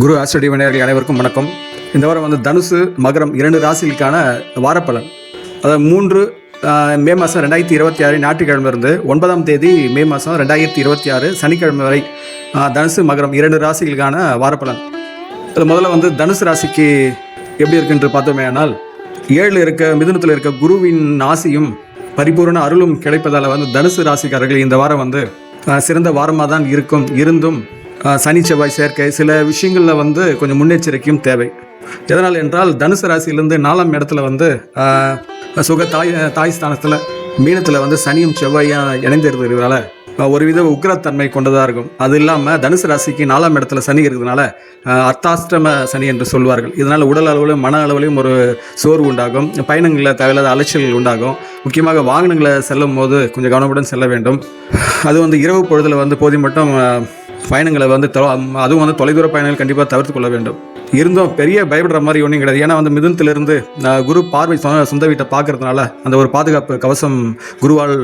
குரு astro நேயர்கள் அனைவருக்கும் வணக்கம். இந்த வாரம் வந்து தனுசு மகரம் 2 ராசிகளுக்கான வாரப்பலன். அதாவது 3 மே மாதம் 2026 ஞாயிற்றுக்கிழமையிலிருந்து 9ஆம் தேதி மே மாதம் 2026 சனிக்கிழமை வரை தனுசு மகரம் 2 ராசிகளுக்கான வாரப்பலன். அது முதல்ல வந்து தனுசு ராசிக்கு எப்படி இருக்குன்று பார்த்தோமே. ஆனால் 7 இருக்க மிதுனத்தில் இருக்க குருவின் ஆசியும் பரிபூர்ண அருளும் கிடைப்பதால் வந்து தனுசு ராசிக்காரர்கள் இந்த வாரம் வந்து சிறந்த வாரமாக தான் இருந்தும் சனி செவ்வாய் சேர்க்கை சில விஷயங்களில் வந்து கொஞ்சம் முன்னெச்சரிக்கையும் தேவை. எதனால் என்றால் தனுசு ராசியிலேருந்து 4ஆம் இடத்துல வந்து சுக தாய் ஸ்தானத்தில் மீனத்தில் வந்து சனியும் செவ்வாயும் இணைந்திருக்கிறதுனால ஒருவித உக்கிரத்தன்மை கொண்டதாக இருக்கும். அது இல்லாமல் தனுசு ராசிக்கு 4ஆம் இடத்துல சனி இருக்கிறதுனால அர்த்தாஷ்டம சனி என்று சொல்வார்கள். இதனால் உடல் அளவிலும் மன அளவிலும் ஒரு சோர்வு உண்டாகும். பயணங்களில் தேவையில்லாத அலைச்சல்கள் உண்டாகும். முக்கியமாக வாகனங்களை செல்லும் போது கொஞ்சம் கவனமுடன் செல்ல வேண்டும். அது வந்து இரவு பொழுதில் வந்து போதி மட்டும் பயணங்களை வந்து அதுவும் வந்து தொலைதூர பயணங்கள் கண்டிப்பாக தவிர்த்து கொள்ள வேண்டும். இருந்தும் பெரிய பயப்படுற மாதிரி ஒன்றும் கிடையாது. ஏன்னா வந்து மிதுனத்திலிருந்து குரு பார்வை சொந்த வீட்டை பார்க்கறதுனால அந்த ஒரு பாதுகாப்பு கவசம் குருவால்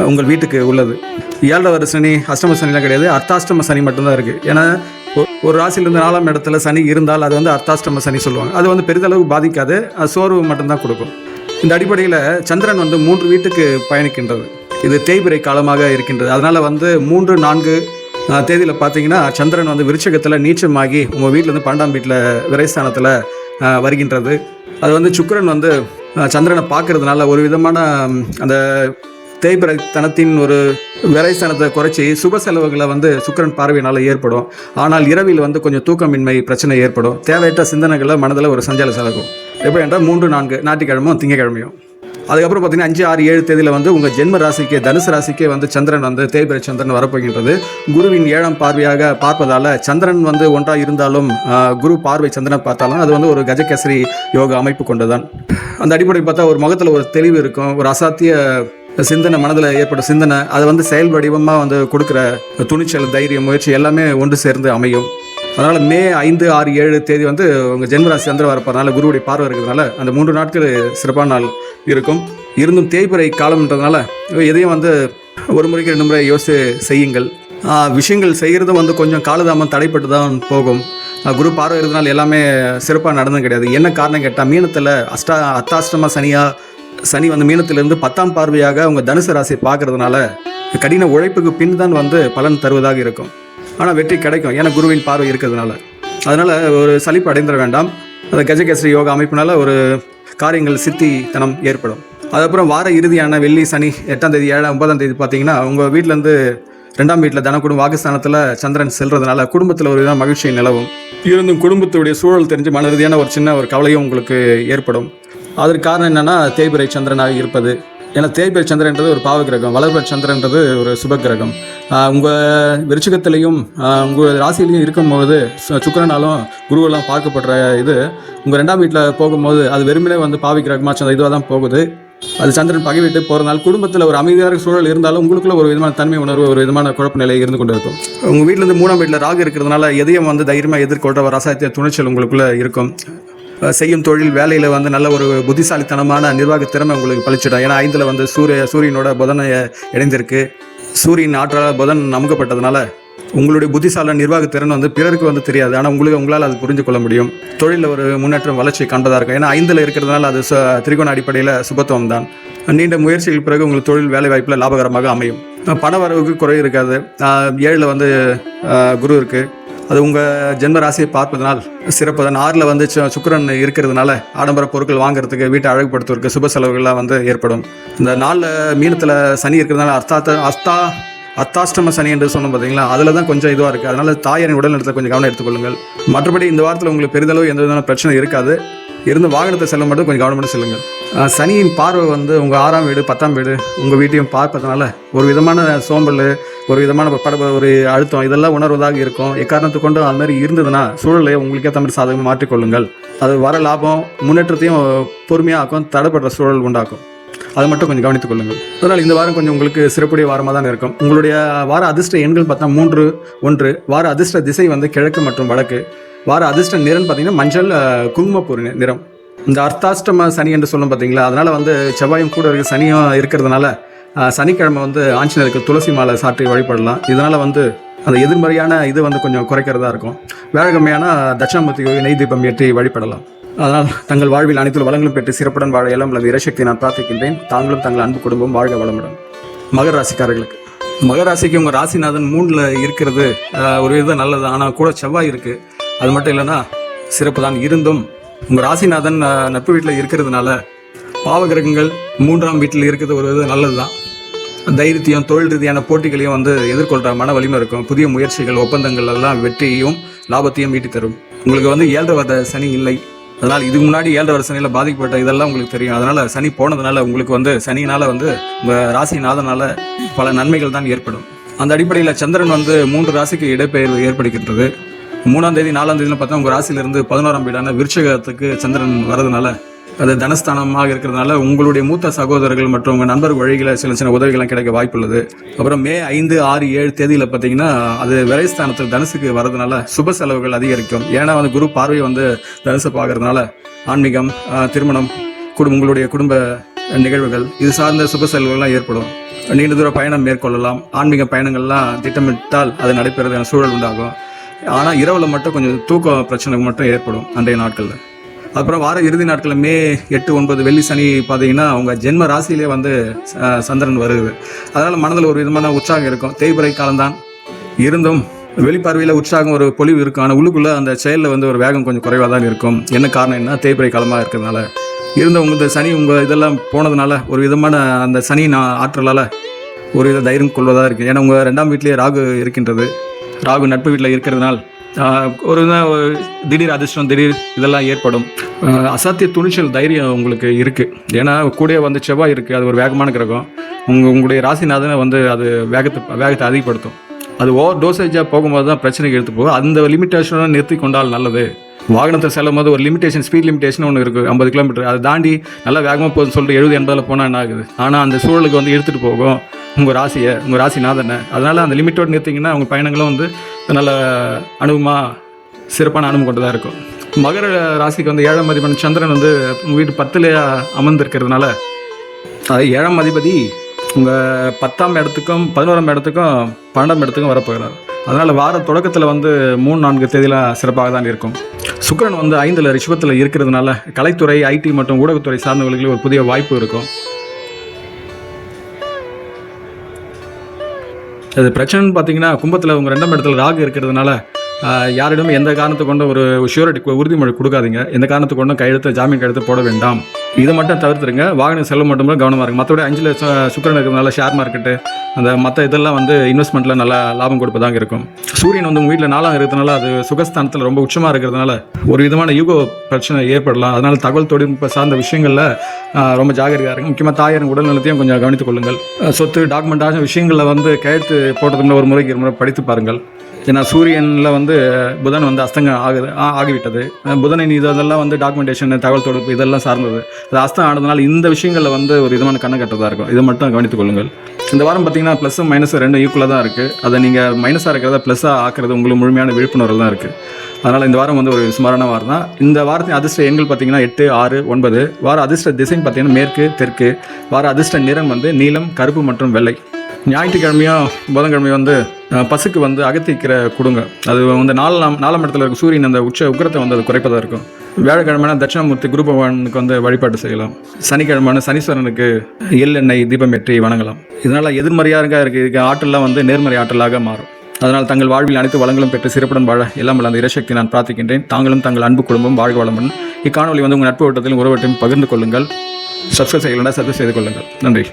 உங்கள் வீட்டுக்கு உள்ளது. 7வது சனி அஷ்டம சனிலாம் கிடையாது, அர்த்தாஷ்டம சனி மட்டும்தான் இருக்குது. ஏன்னா ஒரு ராசியிலேருந்து 4ஆம் இடத்துல சனி இருந்தால் அது வந்து அர்த்தாஷ்டம சனி சொல்லுவாங்க. அது வந்து பெரிதளவு பாதிக்காது, சோர்வு மட்டும்தான் கொடுக்கும். இந்த அடிப்படையில் சந்திரன் வந்து 3 வீட்டுக்கு பயணிக்கின்றது. இது தேய்பிறை காலமாக இருக்கின்றது. அதனால் வந்து 3, 4 தேதியில் பார்த்தீங்கன்னா சந்திரன் வந்து விருச்சகத்தில் நீச்சமாகி உங்கள் வீட்டிலேருந்து 12ஆம் வீட்டில் விரைஸ்தானத்தில் வருகின்றது. அது வந்து சுக்கிரன் வந்து சந்திரனை பார்க்கறதுனால ஒரு விதமான அந்த தேய்பிரைத்தனத்தின் ஒரு விரைஸ்தானத்தை குறைச்சி சுப செலவுகளை வந்து சுக்கிரன் பார்வையினால் ஏற்படும். ஆனால் இரவில் வந்து கொஞ்சம் தூக்கமின்மை பிரச்சனை ஏற்படும். தேவையற்ற சிந்தனைகளை மனதில் ஒரு சஞ்சல செலகும். எப்படி என்றால் 3, 4 ஞாயிற்றுக்கிழமையும் திங்கக்கிழமையும். அதுக்கப்புறம் பார்த்தீங்கன்னா 5, 6, 7 தேதியில் வந்து உங்கள் ஜென்ம ராசிக்கு தனுசு ராசிக்கே வந்து சந்திரன் வந்து தேய்பிரை சந்திரன் வரப்போகின்றது. குருவின் 7ஆம் பார்வையாக பார்ப்பதால் சந்திரன் வந்து ஒன்றாக இருந்தாலும் குரு பார்வை சந்திரனை பார்த்தாலும் அது வந்து ஒரு கஜகேசரி யோக அமைப்பு கொண்டுதான். அந்த அடிப்படை பார்த்தா ஒரு முகத்தில் ஒரு தெளிவு இருக்கும். ஒரு அசாத்திய சிந்தனை மனதில் ஏற்பட்ட சிந்தனை அதை வந்து செயல் வடிவமாக வந்து கொடுக்குற துணிச்சல், தைரியம், முயற்சி எல்லாமே ஒன்று சேர்ந்து அமையும். அதனால் மே 5, 6, 7 தேதி வந்து உங்கள் ஜென்மராசி சந்திரன் வரப்போறதுனால குருவுடைய பார்வை இருக்கிறதுனால அந்த 3 நாட்கள் சிறப்பான நாள் இருக்கும். இருந்தும் தேய்பிறை காலம்ன்றதுனால எதையும் வந்து ஒரு முறைக்கு 2 முறை யோசித்து செய்யுங்கள். விஷயங்கள் செய்கிறதும் வந்து கொஞ்சம் காலதாமம் தடைப்பட்டு தான் போகும். குரு பார்வை இருக்கிறதுனால எல்லாமே சிறப்பாக நடந்தது கிடையாது. என்ன காரணம் கேட்டால் மீனத்தில் அர்த்தாஷ்டம சனி வந்து மீனத்திலிருந்து 10ஆம் பார்வையாக அவங்க தனுசு ராசியை பார்க்கறதுனால கடின உழைப்புக்கு பின் தான் வந்து பலன் தருவதாக இருக்கும். ஆனால் வெற்றி கிடைக்கும், ஏன்னா குருவின் பார்வை இருக்கிறதுனால. அதனால் ஒரு சலிப்பு அடைந்துட வேண்டாம். அந்த கஜகேசரி யோகா அமைப்பினால ஒரு காரியங்கள் சித்தித்தனம் ஏற்படும். அதுக்கப்புறம் வார இறுதியான வெள்ளி சனி 8ஆம் தேதி 7ஆம் 9ஆம் தேதி பார்த்தீங்கன்னா உங்கள் வீட்டிலேருந்து 2ஆம் வீட்டில் தனக்குடும் வாக்குஸ்தானத்தில் சந்திரன் செல்றதுனால குடும்பத்தில் ஒரு விதமான மகிழ்ச்சி நிலவும். இருந்தும் குடும்பத்துடைய சூழல் தெரிஞ்சு மன ரீதியான ஒரு சின்ன ஒரு கவலையும் உங்களுக்கு ஏற்படும். அதற்கு காரணம் என்னென்னா தேய்பிறை சந்திரனாக இருப்பது. ஏன்னா தேய்பிறை சந்திரன்றது ஒரு பாவ கிரகம், வளர்பிறை சந்திரன்றது ஒரு சுப கிரகம். உங்கள் விருச்சிகத்திலையும் உங்கள் ராசியிலையும் இருக்கும்போது சுக்கிரனாலும் குருவெல்லாம் பார்க்கப்படுற இது உங்கள் 2ஆம் வீட்டில் போகும்போது அது வெறுமனே வந்து பாவி கிரகமாக இதுவாக தான் போகுது. அது சந்திரன் பகை விட்டு போகிறதுனால குடும்பத்தில் ஒரு அமைதியான சூழல் இருந்தாலும் உங்களுக்குள்ள ஒரு விதமான தன்மை உணர்வு, ஒரு விதமான குழப்ப நிலை இருந்து கொண்டு இருக்கும். உங்கள் வீட்டிலேருந்து 3ஆம் வீட்டில் ராகு இருக்கிறதுனால எதையும் வந்து தைரியமாக எதிர்கொள்கிற ஒரு ரசாயத்திய துணிச்சல் உங்களுக்குள்ளே இருக்கும். செய்யும் தொழில் வேலையில் வந்து நல்ல ஒரு புத்திசாலித்தனமான நிர்வாக திறமை உங்களுக்கு பழிச்சிடும். ஏன்னா 5ல் வந்து சூரியனோட புதனை இணைந்திருக்கு. சூரியன் ஆற்றலால் புதன் அமுகப்பட்டதுனால உங்களுடைய புத்திசால நிர்வாக திறன் வந்து பிறருக்கு வந்து தெரியாது, ஆனால் உங்களால் அது புரிஞ்சு கொள்ள முடியும். தொழிலில் ஒரு முன்னேற்றம் வளர்ச்சி காண்பதாக இருக்கும். ஏன்னா 5ல் இருக்கிறதுனால அது திரிகோண அடிப்படையில் சுபத்துவம் தான். நீண்ட முயற்சிகள் பிறகு உங்களுக்கு தொழில் வேலை வாய்ப்பில் லாபகரமாக அமையும். பண வரவுக்கு குறை இருக்காது. 7ல் வந்து குரு இருக்குது. அது உங்கள் ஜென்ம ராசியை பார்ப்பதனால் சிறப்பு தான். 6ல் வந்து சுக்கிரன் இருக்கிறதுனால ஆடம்பர பொருட்கள் வாங்குறதுக்கு, வீட்டை அழகுபடுத்துவதற்கு சுப செலவுகள்லாம் வந்து ஏற்படும். இந்த 4ல் மீனத்தில் சனி இருக்கிறதுனால அர்த்தாஷ்டம சனி என்று சொன்னோம் பார்த்தீங்களா, அதில் தான் கொஞ்சம் இதுவாக இருக்குது. அதனால் தாயாரின் உடல்நலத்தை கொஞ்சம் கவனம் எடுத்துக்கொள்ளுங்கள். மற்றபடி இந்த வாரத்தில் உங்களுக்கு பெரிதளவு எந்த விதமான பிரச்சனை இருக்காது. இருந்து வாகனத்தை செல்ல மட்டும் கொஞ்சம் கவனமாக செல்லுங்கள். சனியின் பார்வை வந்து உங்கள் 6ஆம் வீடு 10ஆம் வீடு உங்கள் வீட்டையும் பார்ப்பதனால ஒரு விதமான சோம்பல், ஒரு விதமான ஒரு அழுத்தம் இதெல்லாம் உணர்வதாக இருக்கும். எக்காரணத்தை கொண்டு அது மாதிரி இருந்ததுன்னா சூழலை உங்களுக்கு ஏற்ற மாதிரி சாதகமாக மாற்றிக்கொள்ளுங்கள். அது வர லாபம் முன்னேற்றத்தையும் பொறுமையாக்கும், தடைப்படுற சூழல் உண்டாக்கும். அதை மட்டும் கொஞ்சம் கவனித்துக் கொள்ளுங்கள். அதனால் இந்த வாரம் கொஞ்சம் உங்களுக்கு சிறப்புடைய வாரமாக தான் இருக்கும். உங்களுடைய வார அதிர்ஷ்ட எண்கள் பார்த்தா 3, 1. வார அதிர்ஷ்ட திசை வந்து கிழக்கு மற்றும் வடக்கு. வார அதிர்ஷ்ட நிறம் பார்த்தீங்கன்னா மஞ்சள், குங்குமப்பூர் நிறம். இந்த அர்த்தாஷ்டம சனி என்று சொல்லும் பார்த்தீங்களா, அதனால் வந்து செவ்வாயும் கூட இருக்க சனியும் இருக்கிறதுனால சனிக்கிழமை வந்து ஆஞ்சநேயருக்கு துளசி மாலை சாற்றி வழிபடலாம். இதனால் வந்து அந்த எதிர்மறையான இது வந்து கொஞ்சம் குறைக்கிறதா இருக்கும். வியாழக்கிழமையான தட்சிணாமூர்த்தி நெய் தீபம் ஏற்றி வழிபடலாம். அதனால் தங்கள் வாழ்வில் அனைத்து வளங்களும் பெற்று சிறப்புடன் வாழ எல்லாம் அல்லது இறைசக்தி நான் பிரார்த்திக்கின்றேன். தாங்களும் தங்கள் அன்பு குடும்பம் வாழ்க வளமுடன். மகர ராசிக்காரர்களுக்கு, மகர ராசிக்கு உங்கள் ராசிநாதன் 3ல் இருக்கிறது ஒரு விதம் நல்லது. ஆனால் கூட செவ்வாய் இருக்குது, அது மட்டும் இல்லைன்னா சிறப்பு தான். இருந்தும் உங்கள் ராசிநாதன் நட்பு வீட்டில் இருக்கிறதுனால பாவகிரகங்கள் 3ஆம் வீட்டில் இருக்கிறது ஒரு விதம் நல்லது தான். தைரியத்தையும் தொழில் ரீதியான போட்டிகளையும் வந்து எதிர்கொள்கிற மன வலிமை இருக்கும். புதிய முயற்சிகள் ஒப்பந்தங்கள் எல்லாம் வெற்றியையும் லாபத்தையும் ஈட்டி தரும். உங்களுக்கு வந்து 7 வருட சனி இல்லை, அதனால் இதுக்கு முன்னாடி 7 வருட சனியில் பாதிக்கப்பட்ட இதெல்லாம் உங்களுக்கு தெரியும். அதனால் சனி போனதுனால உங்களுக்கு வந்து சனியினால் வந்து உங்கள் ராசிநாதனால் பல நன்மைகள் தான் ஏற்படும். அந்த அடிப்படையில் சந்திரன் வந்து 3 ராசிக்கு இடப்பெயர்வு ஏற்படுகின்றது. 3ஆம் தேதி 4ஆம் தேதியில் பார்த்தா உங்கள் ராசியிலிருந்து 11ஆம் வீடான விருச்சிகத்துக்கு சந்திரன் வரதுனால, அது தனஸ்தானமாக இருக்கிறதுனால உங்களுடைய மூத்த சகோதரர்கள் மற்றும் உங்கள் நண்பர்கள் வழிகளை சின்ன உதவிகள்லாம் கிடைக்க வாய்ப்புள்ளது. அப்புறம் மே 5, 6, 7 தேதியில் பார்த்தீங்கன்னா அது விரைஸ்தானத்தில் தனுசுக்கு வரதுனால சுப செலவுகள் அதிகரிக்கும். ஏன்னா வந்து குரு பார்வை வந்து தனுசை பார்க்கறதுனால ஆன்மீகம், திருமணம், உங்களுடைய குடும்ப நிகழ்வுகள் இது சார்ந்த சுப செலவுகள்லாம் ஏற்படும். நீண்ட தூர பயணம் மேற்கொள்ளலாம். ஆன்மீக பயணங்கள்லாம் திட்டமிட்டால் அது நடைபெறதுக்கான சூழல் உண்டாகும். ஆனால் இரவில் மட்டும் கொஞ்சம் தூக்க பிரச்சனை மட்டும் ஏற்படும் அன்றைய நாட்களில். அப்புறம் வார இறுதி நாட்களில் மே 8, 9 வெள்ளி சனி பார்த்தீங்கன்னா அவங்க ஜென்ம ராசியிலே வந்து சந்திரன் வருது. அதனால் மனதில் ஒரு விதமான உற்சாகம் இருக்கும். தேய்பிறை காலம்தான் இருந்தும் வெளிப்பார்வையில் உற்சாகம் ஒரு பொலிவு இருக்கும். ஆனால் உள்ளுக்குள்ளே அந்த செயலில் வந்து ஒரு வேகம் கொஞ்சம் குறைவாக தான் இருக்கும். என்ன காரணம் என்ன, தேய்பிறை காலமாக இருக்கிறதுனால. இருந்த உங்களுக்கு சனி உங்கள் இதெல்லாம் போனதுனால ஒரு விதமான அந்த சனி ஆற்றலால் ஒரு வித தைரியம் கொள்வதாக இருக்குது. ஏன்னா உங்கள் 2ஆம் வீட்டிலேயே ராகு இருக்கின்றது. ராகு நட்பு வீட்டில் இருக்கிறதுனால் ஒரு திடீர் அதிர்ஷ்டம், திடீர் இதெல்லாம் ஏற்படும். அசாத்திய துணிச்சல், தைரியம் உங்களுக்கு இருக்குது. ஏன்னா கூட வந்து செவ்வாய் இருக்குது, அது ஒரு வேகமான கிரகம். உங்களுடைய ராசிநாதனை வந்து அது வேகத்தை அதிகப்படுத்தும். அது ஓவர் டோசேஜாக போகும்போது தான் பிரச்சனைக்கு எடுத்து போகும். அந்த லிமிட்டேஷனை நிறுத்தி கொண்டால் நல்லது. வாகனத்தை செல்லும் போது ஒரு லிமிட்டேஷன், ஸ்பீட் லிமிட்டேஷன் ஒன்று இருக்குது, 50 கிலோமீட்டர். அதை தாண்டி நல்லா வேகமாக போகுதுன்னு சொல்லிட்டு 70, 80 போனால் என்ன ஆகுது? ஆனால் அந்த சூழலுக்கு வந்து எடுத்துகிட்டு போகும் உங்கள் ராசிநாதனை. அதனால் அந்த லிமிட்டோடு நிறுத்திங்கன்னா உங்கள் பயணங்களும் வந்து நல்ல அனுபவமாக சிறப்பான அனுபவம் கொண்டதாக இருக்கும். மகர ராசிக்கு வந்து 7ஆம் அதிபதி சந்திரன் வந்து உங்கள் வீட்டு 10ல் அமர்ந்திருக்கிறதுனால, அது 7ஆம் அதிபதி உங்கள் 10ஆம் இடத்துக்கும் 11ஆம் இடத்துக்கும் 12ஆம் இடத்துக்கும் வரப்போகிறார். அதனால் வார தொடக்கத்தில் வந்து 3, 4 தேதியில் சிறப்பாக தான் இருக்கும். சுக்கிரன் வந்து 5ல் ரிஷபத்தில் இருக்கிறதுனால கலைத்துறை, ஐடி மற்றும் ஊடகத்துறை சார்ந்தவர்களுக்கு ஒரு புதிய வாய்ப்பு இருக்கும். அது பிரச்சனைன்னு பார்த்தீங்கன்னா கும்பத்தில் உங்கள் 2ஆம் இடத்துல ராகு இருக்கிறதுனால யாரிடமும் எந்த காரணத்தை கொண்ட ஒரு ஷூரிட்டி உறுதிமொழி கொடுக்காதீங்க. எந்த காரணத்தை கொண்டும் ஜாமீன் கையெழுத்து போட வேண்டாம். இதை மட்டும் தவிர்த்துருங்க. வாகன செலவு மட்டும் கவனமாக இருக்குது. மற்றபடி 5ல் சுக்கிரன் இருக்கிறதுனால ஷேர் மார்க்கெட்டு, அந்த மற்ற இதெல்லாம் வந்து இன்வெஸ்ட்மெண்ட்டில் நல்லா லாபம் கொடுப்பதாக இருக்கும். சூரியன் வந்து உங்கள் வீட்டில் 4ஆம் இருக்கிறதுனால அது சுகஸ்தானத்தில் ரொம்ப உச்சமாக இருக்கிறதுனால ஒரு விதமான யூகோ பிரச்சனை ஏற்படலாம். அதனால் தகவல் தொழில்நுட்ப சார்ந்த விஷயங்களில் ரொம்ப ஜாகிரதையாக இருக்கும். முக்கியமாக தாயாரின் உடல்நலத்தையும் கொஞ்சம் கவனித்துக் கொள்ளுங்கள். சொத்து டாக்குமெண்டான விஷயங்களில் வந்து கையெழுத்து போட்டதுக்கு ஒரு முறைக்கு 2 முறை படித்து பாருங்கள். ஏன்னா சூரியனில் வந்து புதன் வந்து அஸ்தங்கம் ஆகிவிட்டது. புதனின் இதெல்லாம் வந்து டாக்குமெண்டேஷன், தகவல் தொடர்பு இதெல்லாம் சார்ந்தது. அது அஸ்தம் ஆனதுனால இந்த விஷயங்களில் வந்து ஒரு விதமான கண்ணை கட்டுறதா இருக்கும். இதை மட்டும் கவனித்துக் கொள்ளுங்கள். இந்த வாரம் பார்த்தீங்கன்னா ப்ளஸ்ஸும் மைனஸும் 2 ஈக்குவலாக தான் இருக்குது. அதை நீங்கள் மைனஸாக இருக்கிறத ப்ளஸ்ஸாக ஆக்குறது உங்களுக்கு முழுமையான விழிப்புணர்வு தான் இருக்குது. அதனால் இந்த வாரம் வந்து ஒரு சுமாரான வாரம் தான். இந்த வாரத்தின் அதிர்ஷ்ட எண்கள் பார்த்தீங்கன்னா 8, 6, 9. வார அதிர்ஷ்ட திசைன்னு பார்த்தீங்கன்னா மேற்கு, தெற்கு. வார அதிர்ஷ்ட நிறம் வந்து நீலம், கருப்பு மற்றும் வெள்ளை. ஞாயிற்றுக்கிழமையும் புதன்கிழமையும் வந்து பசுக்கு வந்து அகத்திக்கிற கொடுங்க. அது வந்து 4ஆம் இடத்துல இருக்க சூரியன் அந்த உக்கிரத்தை வந்து அது குறைப்பதாக இருக்கும். வியாழக்கிழமைனா தட்சிணாமூர்த்தி குரு பகவானுக்கு வந்து வழிபாடு செய்யலாம். சனிக்கிழமையான சனீஸ்வரனுக்கு எள்ளெண்ணெய் தீபம் ஏற்றி வணங்கலாம். இதனால் எதிர்மறையாக இருக்க ஆற்றலாம் வந்து நேர்மறை ஆற்றலாக மாறும். அதனால் தங்கள் வாழ்வில் அனைத்து வளங்களும் பெற்று சிறப்புடன் வாழ எல்லாம் அந்த இறைசக்தி நான் பிரார்த்திக்கின்றேன். தாங்களும் தங்கள் அன்பு குடும்பம் வாழ்க வளமுடன். இக்காணொலி வந்து உங்கள் நட்பு வட்டத்திலும் உறவட்டையும் பகிர்ந்து கொள்ளுங்கள். சப்ஸ்கிரைப் செய்யலாம், சப்ஸ்கிரைப் செய்து கொள்ளுங்கள். நன்றி.